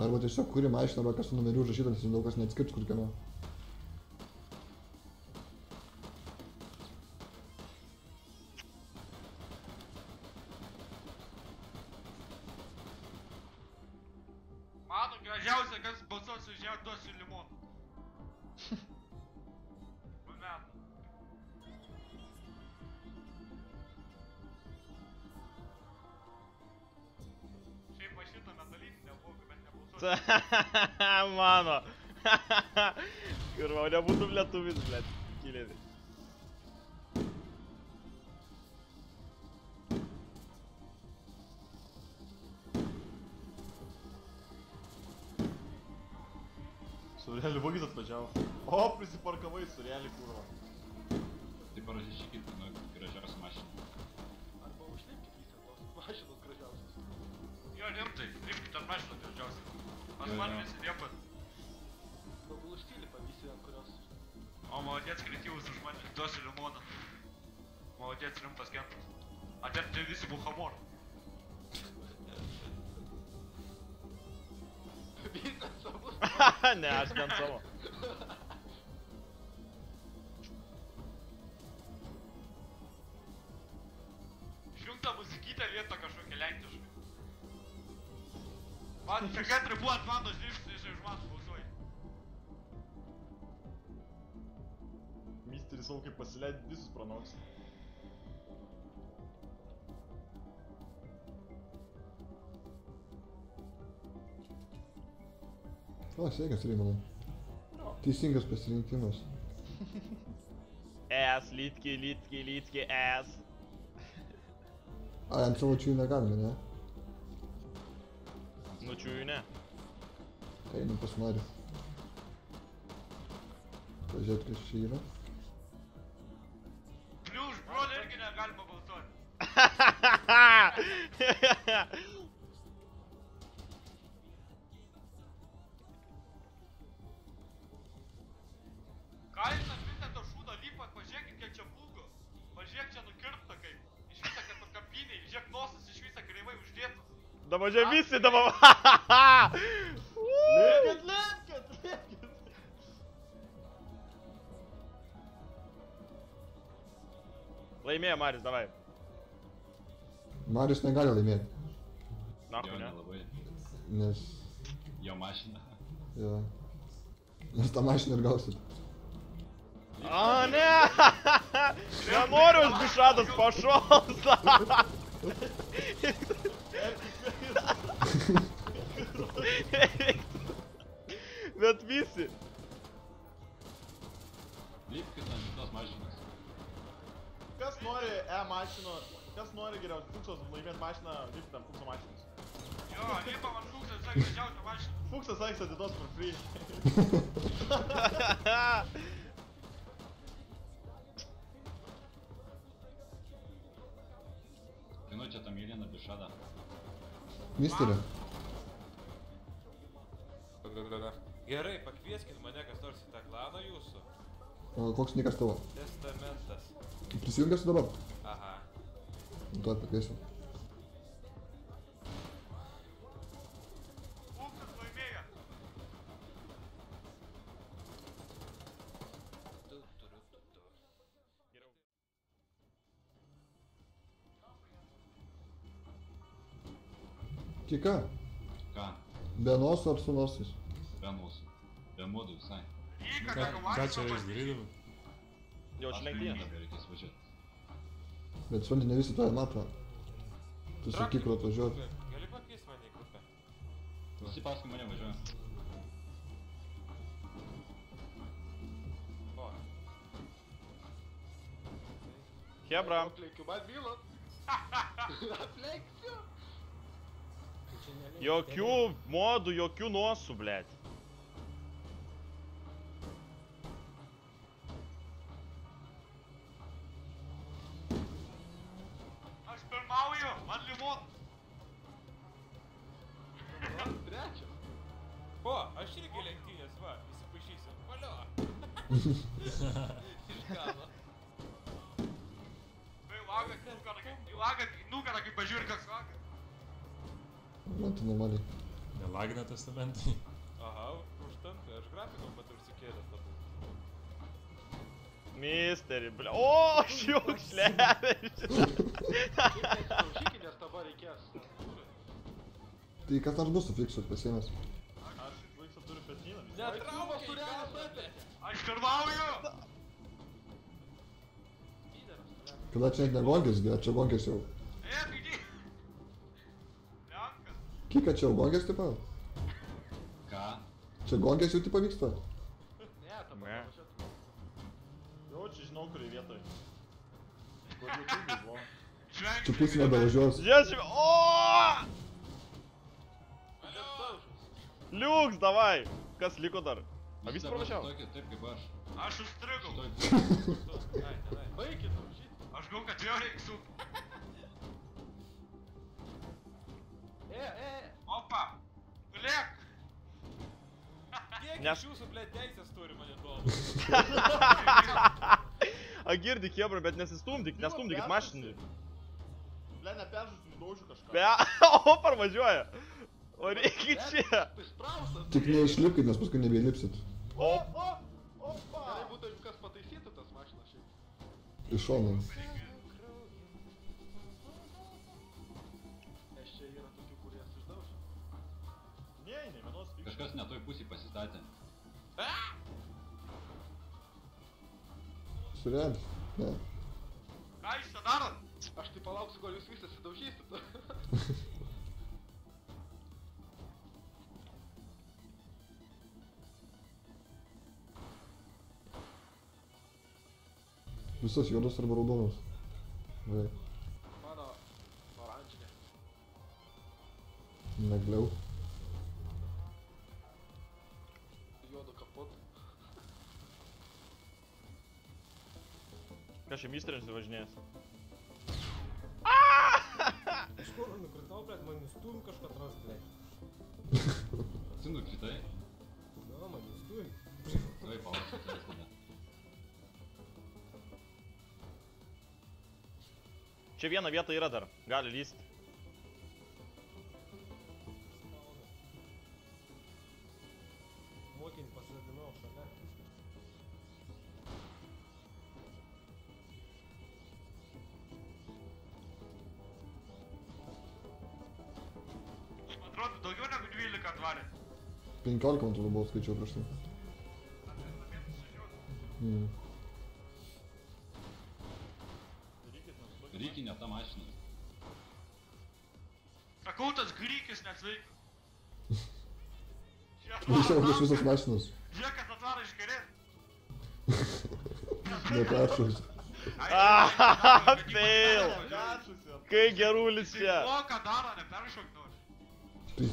Arba tiesiog kuri mašiną, arba kas su numeriu užrašyta, nes daug kas neatskirts kur kieno. Mano gražiausia, kas balsuos už ją, duosiu limoną. Pamėtų. Šiaip va šitą metalinį neblogai, bet nebalsuosiu. Mano. Kurva, nebūtum lietuvis, blėt. Kilėdi. Surelį vagis atvažiavo. O, prisiparkavai surelį, kurva. Tai parašykit, nu, gražiausią mašiną. Arba užlipkit visą tos mašinos gražiausios. Jo, rimtai, lipkit ant mašinos gražiausiai. Aš man visi dėpat. Tobulų Filipą visi ant kurios. O, молодец, креативus už mane, duosiu limoną. Молодец, rimtas kentas. A ten tai visi buhamor. Visas savus. Ne, aš ten savo. Išjungta muzikytę vietą kažkokią lenkišką. Man čia katrai buvo ant mano žvilgsnį, iš mano balsuoji. Misteris savo kaip pasileidė visus pranauks. O, sveikas, Reimanai. Teisingas pasirinkimas. Es, lytki, lytki, lytki, es. Ai, ant savo čiūjų negalime, ne? Nučiųjų ne. Einam pas Marių. Pažiūrėt, kas čia yra. Plius, brolį irgi negalima balsuoti. Ką jūs ant visą to šūdo lypat, pažiūrėkit, kiek čia plūgo. Pažiūrėk, čia nukirpta kaip. Iš visą, kad pakapiniai, žiūrėk, nosas iš visą kreivai uždėtas. Dabar čia visi, dabar... Lėkit, lėkit, lėkit. Laimėjo Marius, davai. Marius negali laimėti, Nahu, Jo ne? nelabai. nes... Jo mašina. Jo. Nes tą mašiną ir gausit. A, ne! Nenoriu aš bišadas pašols! Bet visi! Lipkit ant šitos mašinos. Kas nori mašino, kas nori geriausiai Fuksos laimėt mašiną, lipkit ant Fukso mašinos. Jo, lipam ant Fuksas, tai gražiausia mašina. Fuksas laiks atiduos for free. Kieno čia ta mėlyna bišada? Misterį. Gerai, pakvieskit mane kas nors į tą klaną jūsų. O koks nikas tavo? Testamentas. Prisijungęs dabar? Aha. Tuo pakviesiu. Fuksas laimėjo. Tai ką? Ką? Be nosų ar su nosais? Be mūsų. Be modų visai. Lyga, Ką čia reiks darydavai? Jo, čia lenktynės. Dabar reikės važiuoti. Bet supranti, ne visi to mato. Tu sakyk, kur atvažiuot. Gali pakviesti mane į grupę? Visi paskui mane važiuoja. O. Hebra. Aplenkiu, man vylot. Aplenkiu. Jokių modų, jokių nosų, blėt. Aš pirmauju Man limonų. Trečias. O, aš irgi lenktynės, va, įsipaišysiu. Valio. Išgano. Į nugarą, kai pažiūri, kas vaga. Man tai normaliai. Nelagina testamentai. Aha, užtenka, aš grafiką matau užsikėlęs labai. Misteri, bля. O, šiukšlėvis. Daužykit, nes dabar reikės. Tai kas nors bus su fiksu pasiėmęs. Aš vaiksą turiu petyną. Netraukia, surėlė. Aš karvauju. Kada čia net ne gongis, čia gongis jau. Taigi. Lenkas. Kika čia jau gongis tipo? Ką? Čia gongis jau tipo vyksta? Ne, dabar Ne. važiuotų. Jau, čia žinau, kuriai vietoj. Kodėl tu buvo? Čia pusė nedavažiuos. Žiūrėsim, o! Liuks, davai! Kas liko dar? A visi pravažiavo? Taip kaip aš. Aš užstrigau. Šitoj pusėj. Ai, tenai. Baikit daužyti. Aš galvoju, kad vėl reiks su... Opa. Gulėk. Kiek Nes- iš jūsų, blė, teisės turi mane domų? A girdi, Hebra, bet nestumdykit mašinį. Ble, neperžūsiu, daužiu kažką. O, parvažiuoja. O reikia čia. Prispraustas. Tik neišlipkit, nes paskui nebeilipsit. Opa! Gerai būtų, jeigu kas pataisytų tas mašinas šiaip. Iš šono. Nes čia yra tokių, kurie jas išdaužo. Ne, ne vienos fikcijos. Kažkas ne toj pusėj pasistatė. Surėlis? Ne. Ką jūs čia darot? Aš tai palauksiu, kol jūs visi sidaužysit. Visos juodos arba raudonos. Vai, Mano oranžinė. negliau. Juodo kapotu. Ką čia misteris važinėjęs? Iš kur nukritau, blėt, man nustum kažką atras, blėt. Atsimenu kitai. Na, man nustum. Oi, palauk, čia tada. Čia viena vieta yra dar, gali lysti. Mokinį pasodinau šalia. Atrodo, daugiau negu 12 atvarė. 15 man atrodo buvo skaičiau prieš tai. Reikia ne tą mašiną. Sakau, tas grykis nesveika. Išėjau prieš visas mašinas. Žiūrėk, kas atvaro iš kairės. Neperšaus. Fail! Kai gerulis čia. O, ką daro, neperšok nori. Tai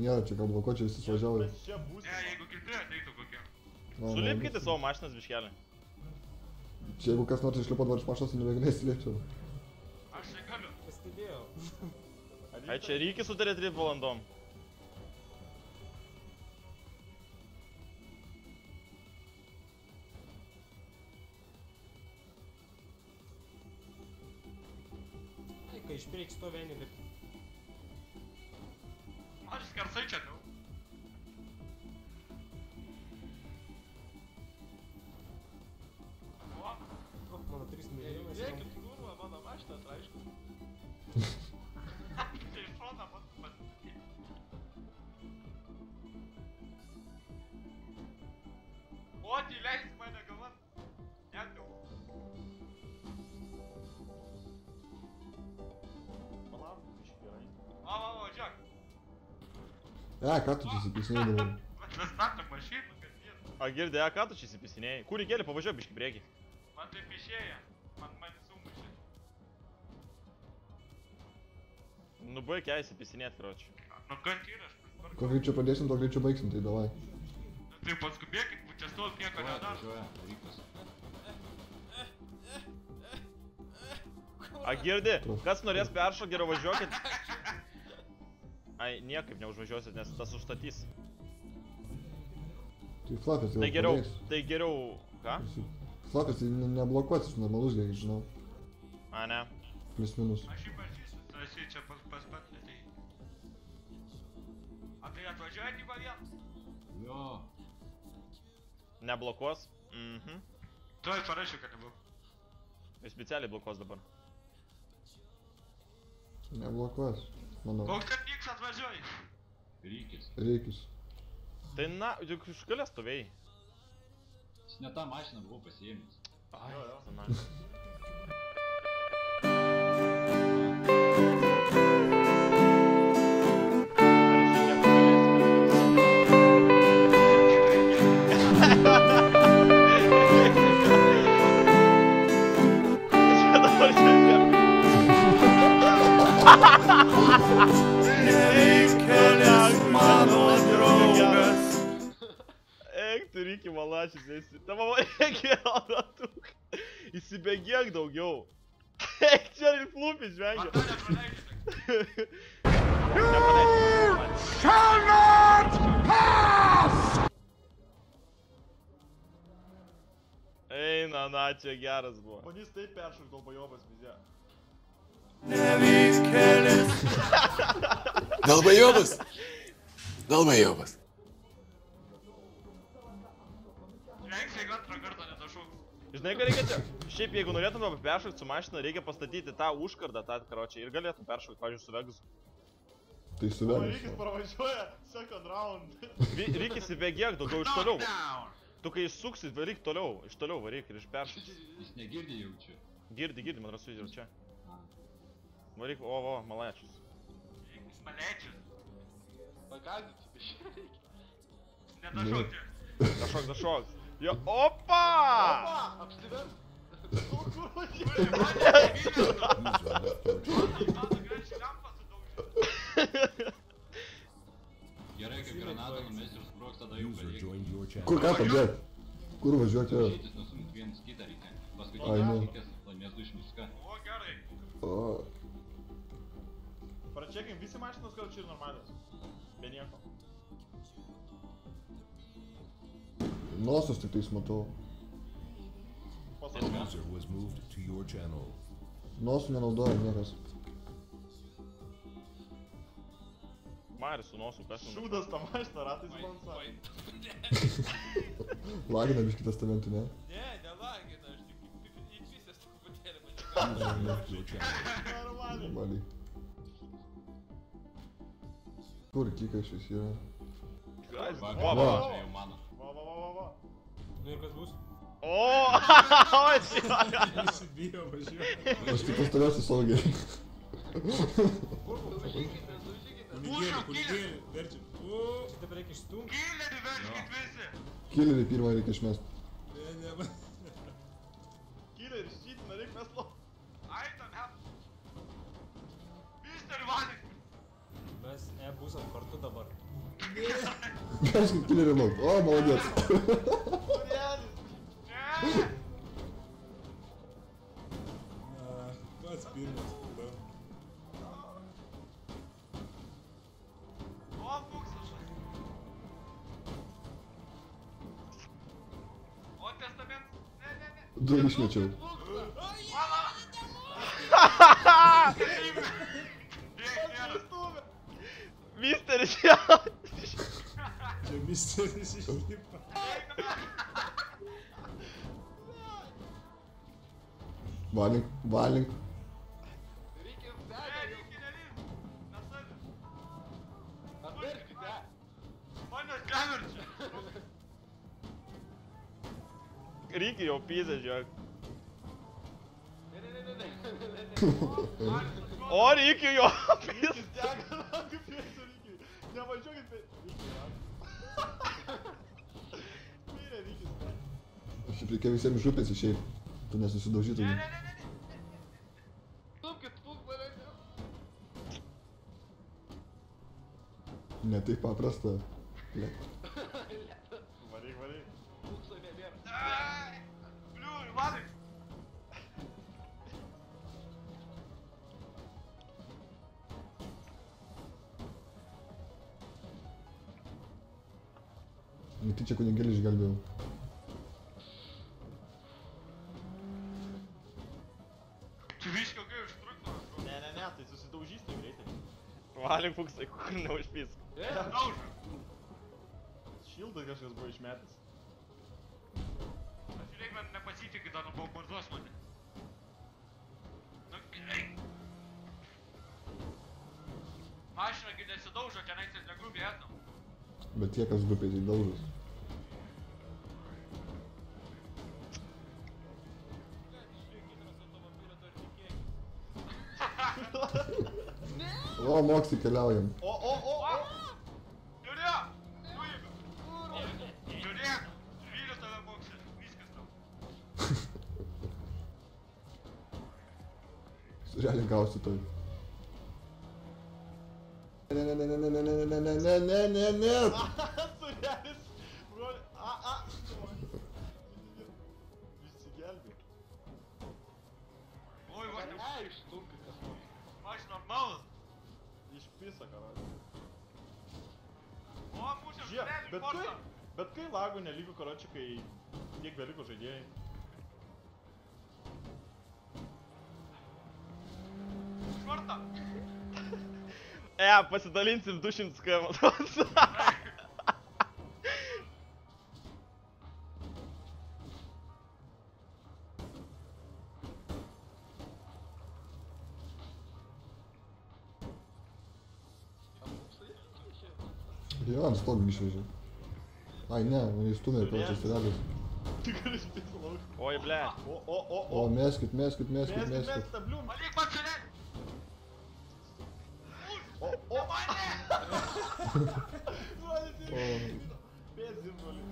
nėra čia kalba, ko čia visi suvažiavo. Čia būsim. Ne, jeigu kiti ateitų kokie. Sulipkite savo mašinas biškelį. Čia jeigu kas nors išlipo dabar iš mašinos, tai nebegalėsi lėpčiau. Aš negaliu. Pastebėjau. Ai čia reikia sutarė 3 valandom. Tai, kai iš priekį stoveni, taip. Man skersai čia daug. O, O, mano 3 milijonai. Žiūrėkit, kurva, mano mašinas, aišku. čia iš šono man pasakyti. O, tai leisk mane galvan. Netgal. Palauk, biškį gerai. Va, žiūrėk. Ką tu čia įsipisinėjai dabar? Mes statom mašiną, kas jie. A girdė, ką tu čia įsipisinėjai? Kur įkėlė, pavažiuok biškį priekį. Man taip išėję. Man sumušė. Nu baig ją įsipisinėt, karoči. Nu, kad yra, aš Kuo greičiau pradėsim, to greičiau baigsim, tai davai. Tai paskubėkit, čia stovit nieko nedaro. Važiuoja, Rykas. A girdi, kas norės peršokti, geriau važiuokit. Ai, niekaip neužvažiuosit, nes tas užstatys. Tai flapės jau Tai geriau, ką? Flapės tai neblokuotis, normalus, kiek žinau. A, ne. Plius minus. Aš jį pažįstu, tu esi čia pas pat, tai... A tai atvažiuoja į variantą? Jo. Neblokuos? Mhm. Tuoj parašiu, kad nebuvau. Jis specialiai blokuos dabar. Neblokuos, manau. Koks kad niks atvažiuoja? Rykis. Reikis. Tai na, juk iš galės stovėjai. Jis ne tą mašiną buvau pasiėmęs. Ai, na. Eik, tu Ryki malačius esi. Tavo reikia ratuk. Įsibėgėk daugiau. Eik, čia ir flupis žvengia. Eina, na, čia geras buvo. Manys taip peršok dalbajobas vizė. Dalbajobas! Dalbajobas. Žvengs, jeigu antrą kartą netašūks. Žinai, ką reikia čia? Šiaip, jeigu norėtume peršokti su mašina, reikia pastatyti tą užkardą, tą karočią, ir galėtum peršokti, pavyzdžiui, su Vegasu. Tai su O Vegasu. Rykis pravažiuoja second round. Rykis įbėgėk daugiau iš toliau. Tu kai išsuksit, varyk toliau, iš toliau varyk ir iš peršokti. Jis negirdi jaučiu. Girdi, man rasu jau čia. Varyk, o, malačius. Malečius. Pagardinti biškai reikia. Netašūk čia. Dašok. Jo, opa! Apsivers. Kur važiuoja? Mano gražiai lempą sudaužė. Gerai, kai granatą numesi ir sprogs, tada jau galėk. Kur ką padėt? Kur važiuoti? Važytis nusumti vienas kitą reikia. Ai, ne. Paskutinis reikės laimės 2 šmiska. O, gerai. O, Pračekim visi mašinos, gal čia ir normalios. Be nieko. nosis tik tais matau. Nosų nenaudoja niekas. Marius su nosu, kas jau. Šūdas tą mašiną ratais balansavo. Lagina biškį testamentų, ne? Ne, nelagina, aš tik įtvysęs truputėlį mane. Normaliai. Normaliai. Kur kikas šis yra? Va, Va, čia va. jau mano. Va. Nu ir kas bus? O, čia. Įsibijo važiuoja. Aš tik pastovėsiu saugiai. Kunigėlį, verčiam. Čia dabar reikia išstumti. Killerį vežkit visi! Killerį pirmą reikia išmest. Killeris šytina, reik mes lau. Aitam, hep! Mister Vanik! Mes būsam kartu dabar. Kažkaip killerį lauk. O, maladėt. Kurielis. Ne! Pats pirmas. O, buksas! O, testament? Ne. Du išmečiau. Misteris čia. Čia misteris išlipa. Valink. Reikia Ne, degą. reikia nelįst! Nesavė! Atverkite. Manęs neverčia! Ryki jau pyzė, žiūrėk. Ne. O, Ryki jo pyzė. Rykis dega, kaip pėsiu Rykiui. Nevažiuokit pė... Mirė Rykis, ne. Šiaip reikia visiems iš upės išeit. Tu nesusidaužytum. Ne. Stumkit, mane. Ne taip paprasta. Blet. Varyk. Bukso nebėra. Ai! Bliūri, Vanik! Netyčia kunigėlį išgelbėjau. Čia viškio kai užtruktų. Ne, tai susidaužys tai greitai. Valyk fuksai, kur neužpys. Daužo. Šildas kažkas buvo išmetęs. Aš žiūrėk, man nepasitikė, dar nubombarduos mane. Nu, gerai. Mašina gi nesidaužo, tenais ir negrubiai etam. Bet tie, kas grupiai tai daužas. O, moksli keliaujam. O! Žiūrėk! Žiūrėk! Žvyliu tave moksė. Viskas tau. Realiai gausi toj. Ne. Surelis! Broli! Visi gelbė. Oi, va, Išstumkit kas nors. aš normalus. Išpisa, karaliu. O, mūsų Žiūrėk, žvėlį bet kai lagų nelygu, karoči, kai tiek beliko žaidėjai. Švarta. Pasidalinsim 200 km. Jo, ant stogų išvežė. Ai ne, jis stumė ir plačias realius. Tikrai išpisa lauk. Oi, ble. O, meskit. Meskit tą blium. Palik man šalin. O! Mane! Pėzim, broli.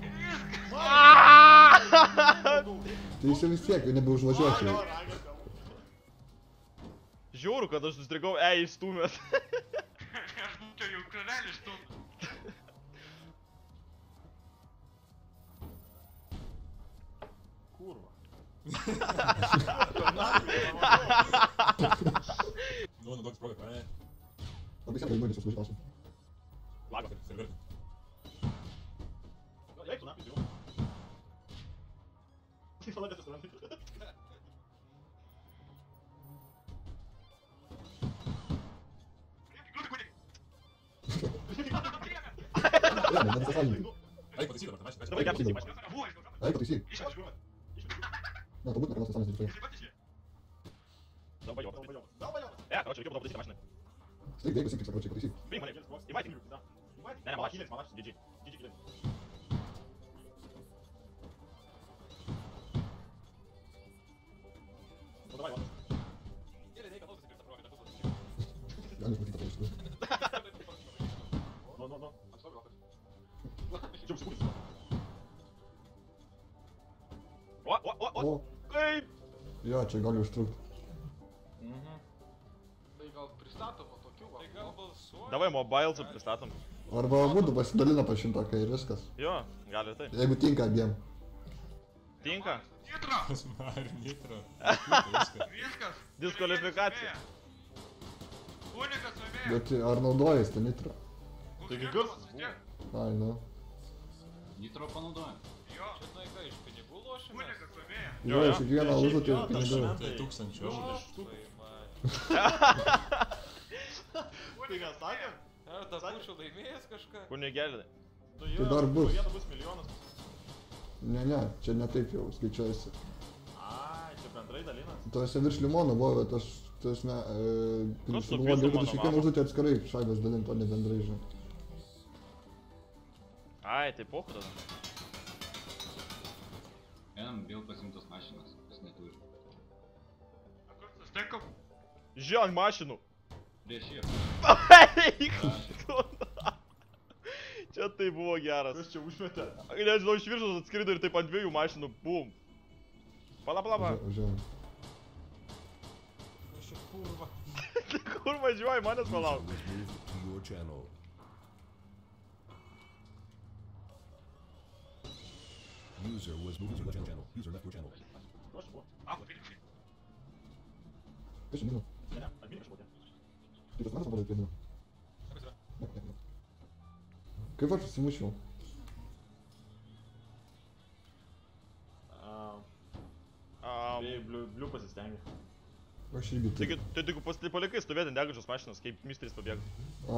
Tai jis vis tiek, jau nebeužvažiuosi. Žiūriu, kad aš sustrigau, įstūmęs. Aš būčiau jau kranelį štum. Kurva. Duoda duok sprogą, ką ne? Labai sėkai įmonės užvažiuosi. Lagas, serverį. Eik, tu napis, jau. Tik palatės atsirandi. Ne, nesąsąlygai. Eik pataisyk dabar, tenais. Dabar gelbėsi, mašina. Eik pataisyk. Ne, turbūt nekanus nesąnės dėl Dabar karoči, reikėjo pataisyti mašiną. Steik, veik, kaip sakau, čia pataisyk. Priim mane, invite me, da. Ne, malašys, GG. GG kilės. O, davai, vatas. Galim matyti, kad iš tikrųjų. No. Čia užsikūrys. O! Kaip? Jo, čia gali užtrukti. Tai gal pristatom po tokių va. Tai gal balsuoja? Davai mobilesą pristatom. Arba abudu pasidalina po 100, kai viskas. Jo, gali tai. Jeigu tinka abiem. Tinka? Nitro! Pas man nitro. Viskas. Viskas. Diskvalifikacija. Kunigas laimėjo. Bet ar naudojasi tą nitro? Taigi Koks garsas vis tiek? Ai, nu. Nitro panaudojam. Jo, Čia tai ką, iš pinigų lošime? kunigas laimėjo. Jo, iš kiekvieno užduotį ir pinigų. Tai 1000 eurų. Tai man. Tai ką, sakė? Ar dar būčiau laimėjęs kažką? Kunigėlį. Tai dar bus. Vieta bus milijonas. Ne, čia ne taip jau skaičiuojasi. Ai, čia bendrai dalinas. Tuose virš limono buvo, bet aš, tuosme, sugalvoju, kad iš kiekvieno užduotį atskirai šaibės dalint, o ne bendrai, žinai. Ai, tai pochu tada. Einam vėl pasimtos mašinas, kas neturi. A kur sustinkam? Žiūrėk ant mašinų. Prieš jį. Čia tai buvo geras. Kas čia užmetė? Nežinau, iš viršus atskrido ir taip ant dviejų mašinų, bum. Pala. Važiuojam. Aš čia kurva. Kur važiuoji, manęs palauk. User was moved to your channel. User left your channel. A, pilčiai. Kas čia minu? Ne, atmini kažkokia. Tai tas manas man padėjo minu. Ne. Kaip aš susimušiau? Liu pasistengia. Aš irgi Taigi, turiu. tai jeigu palikai stovėti ant degančios mašinos, kaip misteris pabėgo.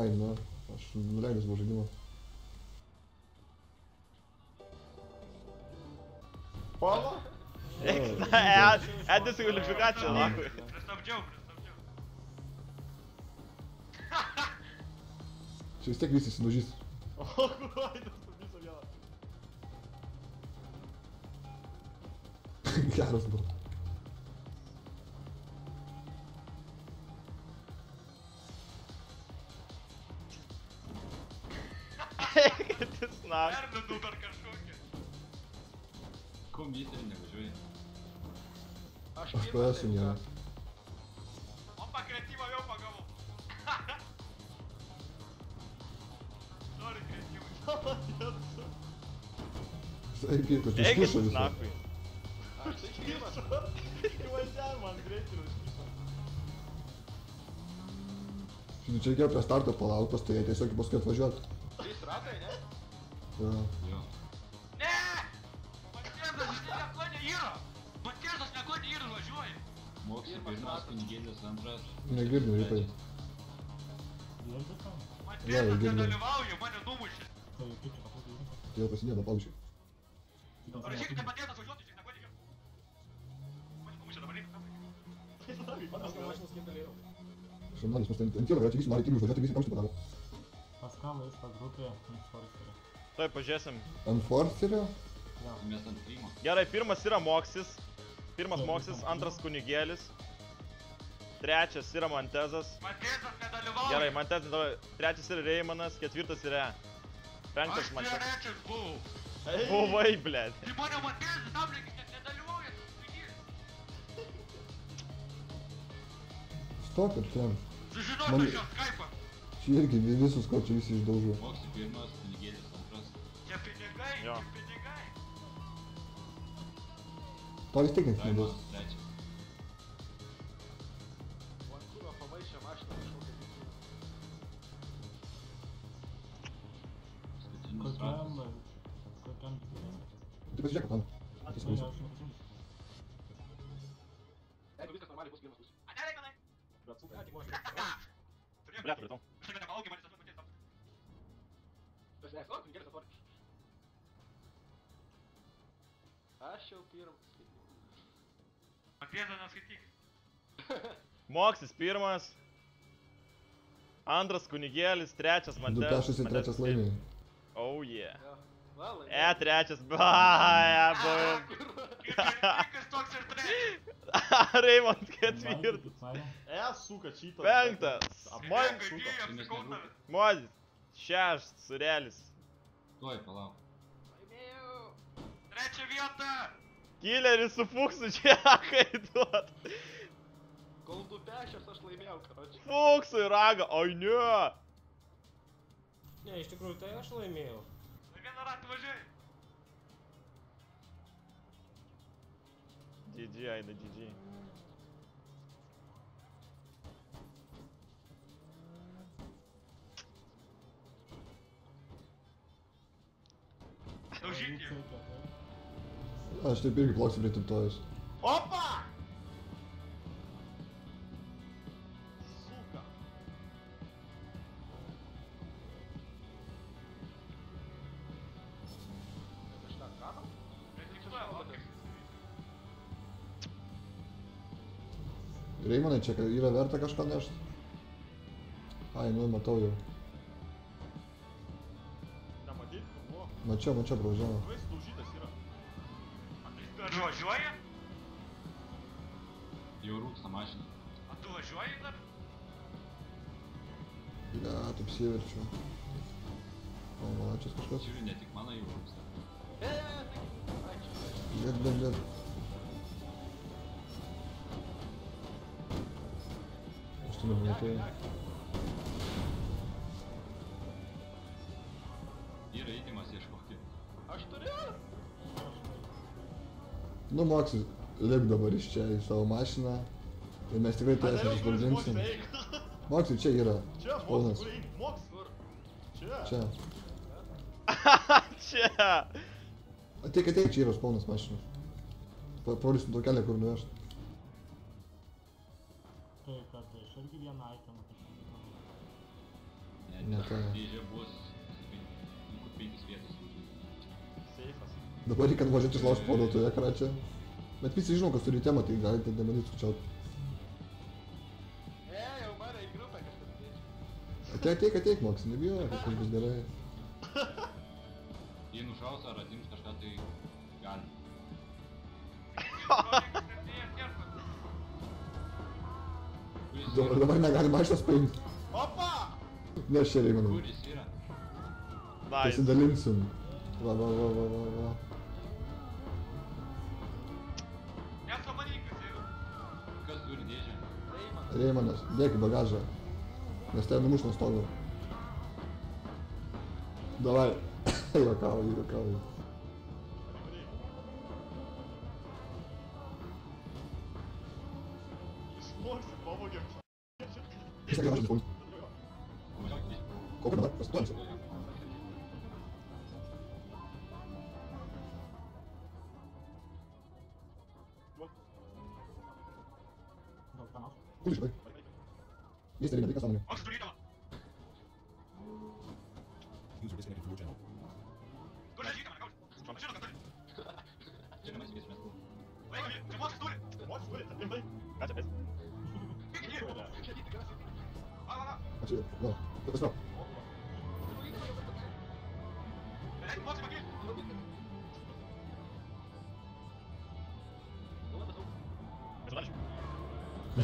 Ai, nu, aš nuleidęs buvo žaidimą. Polo? Edis kvalifikacija, lakui. Pristabdžiau. Čia vis tiek visi sinužys. O, Vaidas viso vieną. Geras buvo. Kad jis nak. Perlindau per kažkokį. Ko misterį nevažiuoji? Aš Aš pirmas, esu tai nėra. Opa, kreatyvą vėl pagavau. Sorry, kreatyvai. Eikit, kad Eikit iškišo visą. nakui. Aš tai pirmas. Įvažiavimą ant greičio užkišo. Čia reikėjo prie starto palauk, pastovėti, tiesiog paskui atvažiuot. 3 ratai, ne? Ja. Jo. Ne! Matėzas, jis nieko neįra. Matėzas nieko neįra važiuoja. Moksai pirmas, kunigėlis antras. Negirdim, rytai. Matėzas girdėjau. nedalyvauja, mane numušė. Tai jau pasidėjo, paužiai. Parašykit, kad Matėzas važiuotų, jis nieko neįra. Mane numušė dabar reikia. Aš gal mašinos negalėjau. Šamalis, mes ten ant kėlio, čia visi nori tik užvažiuoti, visi paužiai padaro. Paskalo iš tą grupę Enforcerį. Tuoj pažiūrėsim. Ant Forcerio? Mes ant Krymo. Gerai, pirmas yra Moksis. Pirmas Moksis, antras kunigėlis. Trečias yra Mantezas. Matėzas nedalyvauja. Gerai, Mantezas nedalyvauja. Trečias yra Reimanas, ketvirtas yra E. Penktas Aš Mantezas. trečias buvau. Buvai, blėt. Tai mane Matėzas, Dablikis net nedalyvauja. Stop ir ten. Sužinok Man- iš jo Skype'ą. Čia irgi visus, ko čia visi išdaužo. Moksai pirmas, kunigėlis antras. Tie pinigai, Jo. tie pinigai. To vis tiek nieks Raimas neduos. trečias. Vankūno pamaišė mašiną kažkokią kitų. Paskutinis ratas. Kokiam Tai pasižiūrėk, ten. Įsiklausyk. Jeigu viskas normaliai bus, pirmas bus. Ane, reikanai. Blėt, pritau. Aš tave nevalgai, man tiesiog Matėzas. Tas ne, nori, kunigėlis atvarkė. Aš jau pirmas. Matėzas neskaityk. Moksis pirmas. Antras kunigėlis, trečias Du Mantezas. pešasi, trečias laimėjai. Oh yeah. Jo. Va, laimėjau. E trečias. Baja, buvim. Kikas toks ir trečias. Reimond ketvirtas. E suka čytas. Penktas. Man Kai suka. jie apsikau tave. Mozis. Šeštas. Surelis. Tuoj, palauk. Laimėjau. Trečia vieta. Killeris su Fuksu čia kaiduot. Kol du pešias, aš laimėjau, karoči. Fuksui raga. Oi ne. Ne, iš tikrųjų, tai aš laimėjau. Na vieną ratą važiuoji. GG, Aida, GG. Daužyk jį. Aš taip irgi plauksiu prie timtojus. Opa! Suka. Kažką kano? Retiktuoja, okei. Reimanai, čia yra verta kažką nešt? Ai, nu, matau jau. Nematyt, buvo. Mačiau, pravažiavo. Vai sudaužytas yra. Tu važiuoji? Jau rūksta mašina. O tu važiuoji dar? Ne, taip sieverčiu. O, malačias kažkas. Žiūri, ne tik mano jau rūksta. Liet. Aš tu nematau. Yra įtimas ieškoti. Aš turiu. Nu, Maksis, lip dabar iš čia į savo mašiną. Ir mes tikrai tęsim išvardinsim. Maksai, čia yra. Čia, Spaunas. Moks, kur eik, Moks. Kur? Čia. Čia. Čia. Ateik, čia yra spaunas mašinos. Parodysim to kelią, kur nuvežt. tai, kad aš irgi vieną itemą kažkaip. Ne, tai. Dėžė bus 5 vietos. Seifas. Dabar reikia važiuoti išlaužti parduotuvę, kračia. Bet visi žinau, kas turi temą, tai galite nebandyt skaičiaut. Jau mane į grupę kažkas dėčiau. Ateik, Moks, nebijau, kažkas bus gerai. Jei nušaus ar atims kažką, tai gali. Dabar negalima mašinos paimti. Opa! Ne, aš čia reimanau. Kuris yra? Nice. Pasidalinsim. Va. Nesąmoningas yra. Kas turi dėžę? Reimanas, dėk į bagažą. Nes tai numuš nuo stogo. Davai. Juokauju. Išmoksi, pavogėm. Vis tiek nemažai žmonių. Kokią dabar? Pasituojančią. Gal panašu. Kur išbai? Jis nereikia, tai sąmonė. Aš turiu įtamą. User disconnected from your channel. Kur žaidži įtamą, gaus? Aš žinau, kad turi. Čia nemaisi vies mes. Laiko, čia Moksas turi. Moks turi, atlimai. Ką čia esi? Va. Ačiū, va. Pasitrau. Eik, Moksai pakil.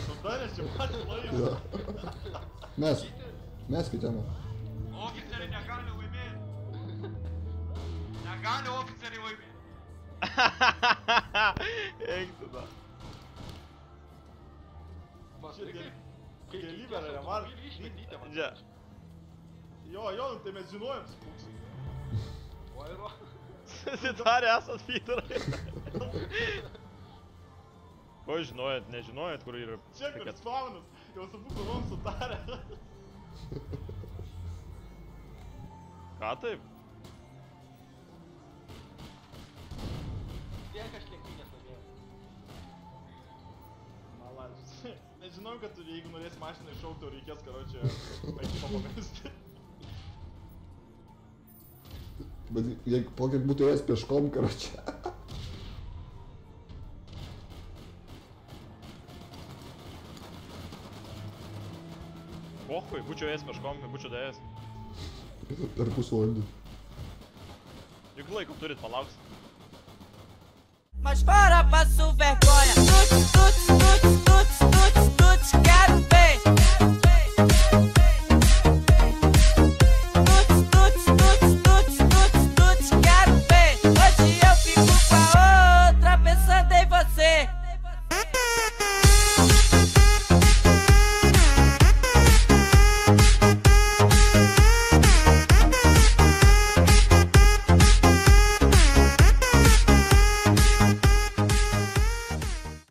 Sudarės čia patys laimės. Jo. Mes kitėmą. Oficeriai negali laimėti. Negali oficeriai laimėti. Eik tada. Kelybė yra man. Čia. Jo, tai mes žinojom su Puksai. Susitarė esat Pytarai. Ko žinojot, nežinojot, kur yra... Čia kur spawnas, jau su Puksavom sutarė. Ką taip? Tiek aš lėktynės laimėjau. Malačius. Nežinau, kad tu, jeigu norėsi mašiną iššaukti, tau reikės, karočią, ekipą pamesti. Bet jeigu pokiek būtų ėjęs pieškom, karočią. Pohui, būčiau ėjęs peškom, būčiau dėjęs. Per pusvalandį. Juk laiko turit, palauks. Mas para passo velho.